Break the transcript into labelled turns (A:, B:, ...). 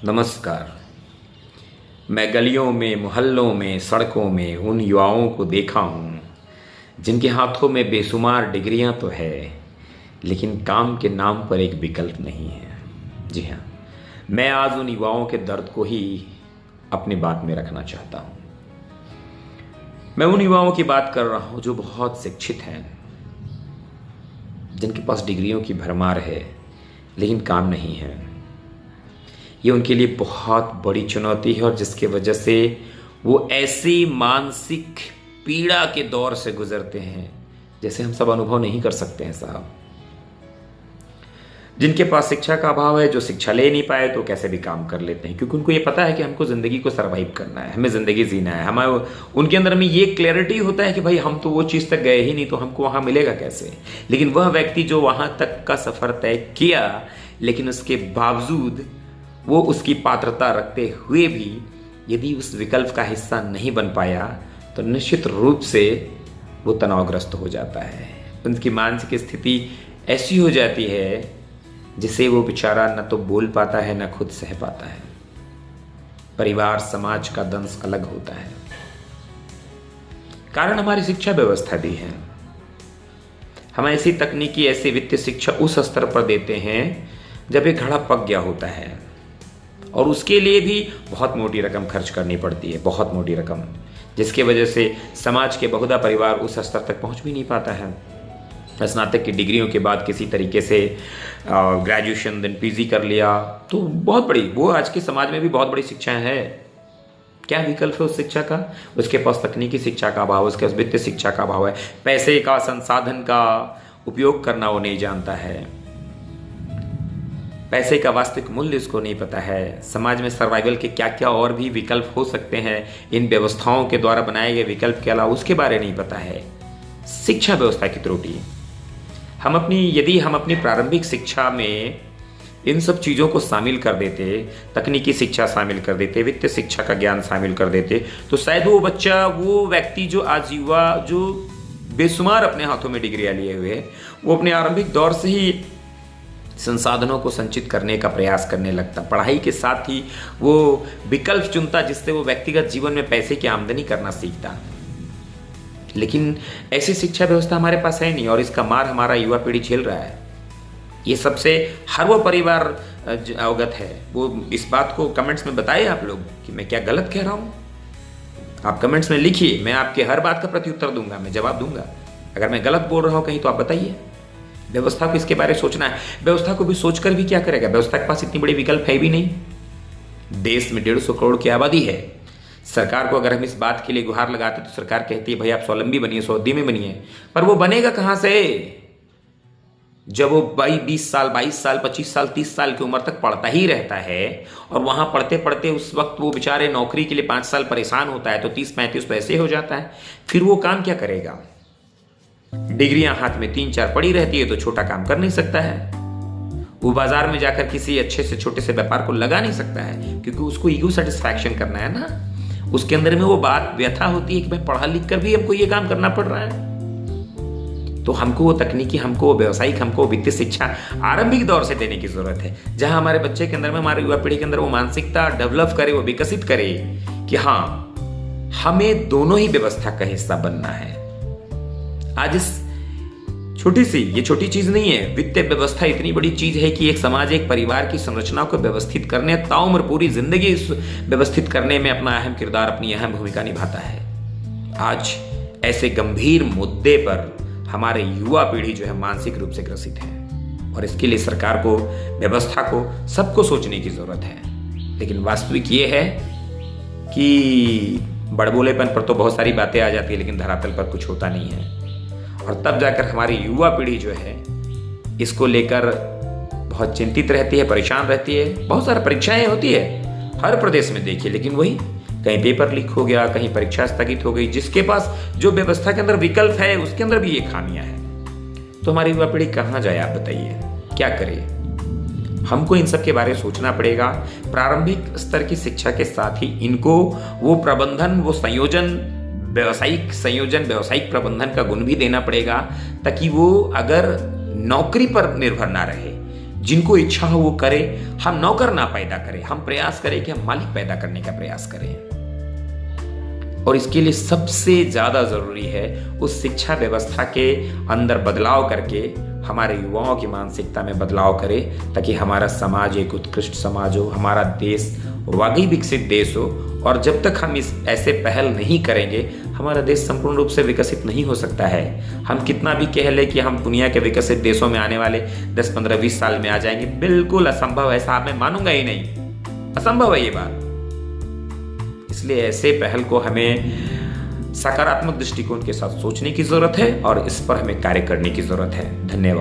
A: नमस्कार। मैं गलियों में, मोहल्लों में, सड़कों में उन युवाओं को देखा हूँ जिनके हाथों में बेशुमार डिग्रियाँ तो है, लेकिन काम के नाम पर एक विकल्प नहीं है। जी हाँ, मैं आज उन युवाओं के दर्द को ही अपनी बात में रखना चाहता हूँ। मैं उन युवाओं की बात कर रहा हूँ जो बहुत शिक्षित हैं, जिनके पास डिग्रियों की भरमार है, लेकिन काम नहीं है। ये उनके लिए बहुत बड़ी चुनौती है और जिसके वजह से वो ऐसी मानसिक पीड़ा के दौर से गुजरते हैं जैसे हम सब अनुभव नहीं कर सकते हैं साहब। जिनके पास शिक्षा का अभाव है, जो शिक्षा ले नहीं पाए, तो कैसे भी काम कर लेते हैं क्योंकि उनको ये पता है कि हमको ज़िंदगी को सर्वाइव करना है, हमें ज़िंदगी जीना है। हमें उनके अंदर में ये क्लैरिटी होता है कि भाई हम तो वो चीज़ तक गए ही नहीं, तो हमको वहाँ मिलेगा कैसे। लेकिन वह व्यक्ति जो वहाँ तक का सफ़र तय किया, लेकिन उसके बावजूद वो उसकी पात्रता रखते हुए भी यदि उस विकल्प का हिस्सा नहीं बन पाया तो निश्चित रूप से वो तनावग्रस्त हो जाता है। उनकी मानसिक स्थिति ऐसी हो जाती है जिसे वो बेचारा न तो बोल पाता है, न खुद सह पाता है। परिवार समाज का दंश अलग होता है। कारण हमारी शिक्षा व्यवस्था भी है। हम ऐसी तकनीकी, ऐसी वित्तीय शिक्षा उस स्तर पर देते हैं जब एक घड़ा पक गया होता है, और उसके लिए भी बहुत मोटी रकम खर्च करनी पड़ती है, बहुत मोटी रकम, जिसके वजह से समाज के बहुधा परिवार उस स्तर तक पहुंच भी नहीं पाता है। स्नातक की डिग्रियों के बाद किसी तरीके से ग्रेजुएशन, देन पीजी कर लिया, तो बहुत बड़ी, वो आज के समाज में भी बहुत बड़ी शिक्षा है। क्या विकल्प है उस शिक्षा का? उसके पास तकनीकी शिक्षा का अभाव, उसके पास वित्तीय शिक्षा का अभाव है, पैसे का, संसाधन का उपयोग करना वो नहीं जानता है, पैसे का वास्तविक मूल्य उसको नहीं पता है। समाज में सर्वाइवल के क्या क्या और भी विकल्प हो सकते हैं, इन व्यवस्थाओं के द्वारा बनाए गए विकल्प के अलावा उसके बारे नहीं पता है। शिक्षा व्यवस्था की त्रुटि। यदि हम अपनी प्रारंभिक शिक्षा में इन सब चीज़ों को शामिल कर देते, तकनीकी शिक्षा शामिल कर देते, वित्तीय शिक्षा का ज्ञान शामिल कर देते, तो शायद वो बच्चा, वो व्यक्ति जो आज युवा, जो बेशुमार अपने हाथों में डिग्रियाँ लिए हुए है, वो अपने आरंभिक दौर से ही संसाधनों को संचित करने का प्रयास करने लगता। पढ़ाई के साथ ही वो विकल्प चुनता जिससे वो व्यक्तिगत जीवन में पैसे की आमदनी करना सीखता। लेकिन ऐसी शिक्षा व्यवस्था हमारे पास है नहीं, और इसका मार हमारा युवा पीढ़ी झेल रहा है। ये सबसे हर वो परिवार अवगत है। वो इस बात को कमेंट्स में बताइए आप लोग कि मैं क्या गलत कह रहा हूँ। आप कमेंट्स में लिखिए, मैं आपके हर बात का प्रत्युत्तर दूंगा, मैं जवाब दूंगा। अगर मैं गलत बोल रहा हूँ कहीं तो आप बताइए। व्यवस्था को इसके बारे में सोचना है। व्यवस्था को भी सोचकर भी क्या करेगा? व्यवस्था के पास इतनी बड़ी विकल्प है भी नहीं। देश में 150 करोड़ की आबादी है। सरकार को अगर हम इस बात के लिए गुहार लगाते तो सरकार कहती है भाई आप स्वावलंबी बनिए, स्वावलंबी बनिए, पर वो बनेगा कहां से जब वो 20 साल, 22 साल, 25 साल, 30 साल की उम्र तक पढ़ता ही रहता है, और वहां पढ़ते पढ़ते उस वक्त वो बेचारे नौकरी के लिए 5 साल परेशान होता है, तो 30-35 तो ऐसे हो जाता है। फिर वो काम क्या करेगा? डिग्रियां हाथ में 3-4 पड़ी रहती है तो छोटा काम कर नहीं सकता है। वो बाजार में जाकर किसी अच्छे से छोटे से व्यापार को लगा नहीं सकता है, क्योंकि उसको ईगो सेटिस्फैक्शन करना है ना। उसके अंदर में वो बात, व्यथा होती है कि मैं पढ़ा लिख कर भी हमको ये काम करना पड़ रहा है। तो हमको वो तकनीकी, हमको वो व्यावसायिक, हमको वित्तीय शिक्षा आरंभिक दौर से देने की जरूरत है, जहां हमारे बच्चे के अंदर में, हमारे युवा पीढ़ी के अंदर वो मानसिकता डेवलप करे, वो विकसित करे कि हाँ, हमें दोनों ही व्यवस्था का हिस्सा बनना है। आज इस ये छोटी चीज नहीं है। वित्तीय व्यवस्था इतनी बड़ी चीज है कि एक समाज, एक परिवार की संरचना को व्यवस्थित करने, ताउम्र पूरी जिंदगी व्यवस्थित करने में अपना अहम किरदार, अपनी अहम भूमिका निभाता है। आज ऐसे गंभीर मुद्दे पर हमारे युवा पीढ़ी जो है मानसिक रूप से ग्रसित है, और इसके लिए सरकार को, व्यवस्था को, सबको सोचने की जरूरत है। लेकिन वास्तविक ये है कि बड़बोलेपन पर तो बहुत सारी बातें आ जाती है, लेकिन धरातल पर कुछ होता नहीं है। और तब जाकर हमारी युवा पीढ़ी जो है इसको लेकर बहुत चिंतित रहती है, परेशान रहती है। बहुत सारी परीक्षाएं होती है हर प्रदेश में, देखिए, लेकिन वही कहीं पेपर लीक हो गया, कहीं परीक्षा स्थगित हो गई। जिसके पास जो व्यवस्था के अंदर विकल्प है उसके अंदर भी ये खामियां हैं। तो हमारी युवा पीढ़ी कहाँ जाए, आप बताइए, क्या करे? हमको इन सब के बारे में सोचना पड़ेगा। प्रारंभिक स्तर की शिक्षा के साथ ही इनको वो प्रबंधन, वो व्यावसायिक प्रबंधन का गुण भी देना पड़ेगा, ताकि वो अगर नौकरी पर निर्भर ना रहे, जिनको इच्छा हो वो करे। हम नौकर ना पैदा करें, हम प्रयास करें कि हम मालिक पैदा करने का प्रयास करें। और इसके लिए सबसे ज्यादा जरूरी है उस शिक्षा व्यवस्था के अंदर बदलाव करके हमारे युवाओं की मानसिकता में बदलाव करें, ताकि हमारा समाज एक उत्कृष्ट समाज हो, हमारा देश वाकई विकसित देश हो। और जब तक हम इस ऐसे पहल नहीं करेंगे, हमारा देश संपूर्ण रूप से विकसित नहीं हो सकता है। हम कितना भी कह लें कि हम दुनिया के विकसित देशों में आने वाले 10, 15, 20 साल में आ जाएंगे, बिल्कुल असंभव है साहब, मैं मानूंगा ही नहीं, असंभव है ये बात। इसलिए ऐसे पहल को हमें सकारात्मक दृष्टिकोण के साथ सोचने की जरूरत है और इस पर हमें कार्य करने की जरूरत है। धन्यवाद।